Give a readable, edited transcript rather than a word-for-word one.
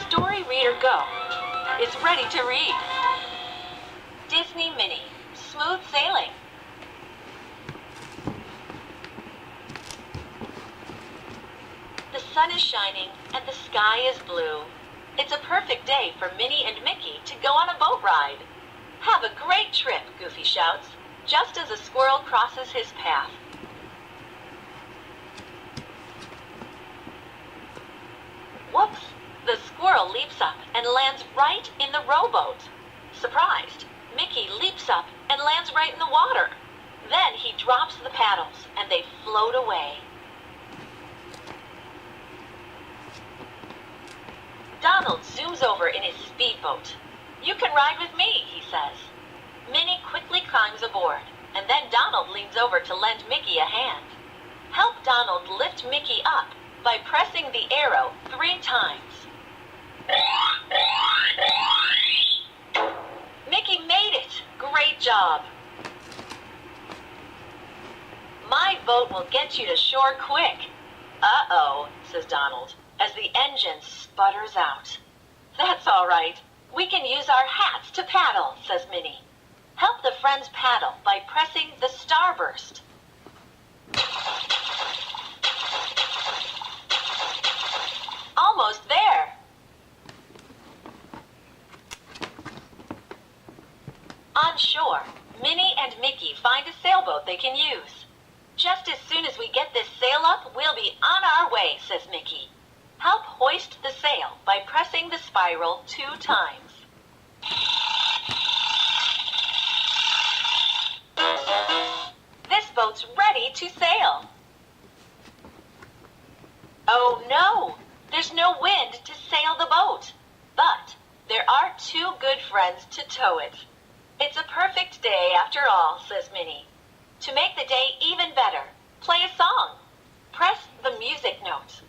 Story Reader Go. It's ready to read. Disney Minnie, Smooth Sailing. The sun is shining and the sky is blue. It's a perfect day for Minnie and Mickey to go on a boat ride. Have a great trip, Goofy shouts, just as a squirrel crosses his path. Whoops! The squirrel leaps up and lands right in the rowboat. Surprised, Mickey leaps up and lands right in the water. Then he drops the paddles and they float away. Donald zooms over in his speedboat. "You can ride with me," he says. Minnie quickly climbs aboard, and then Donald leans over to lend Mickey a hand. Help Donald lift Mickey up by pressing the arrow 3 times. Mickey made it! Great job! "My boat will get you to shore quick." "Uh-oh," says Donald, as the engine sputters out. "That's all right. We can use our hats to paddle," says Minnie. Help the friends paddle by pressing the starburst. Almost there. On shore, Minnie and Mickey find a sailboat they can use. "Just as soon as we get this sail up, we'll be on our way," says Mickey. Help hoist the sail by pressing the spiral 2 times. This boat's ready to sail. Oh no, there's no wind to sail the boat. But there are 2 good friends to tow it. "It's a perfect day after all," says Minnie. To make the day even better, play a song. Press the music note.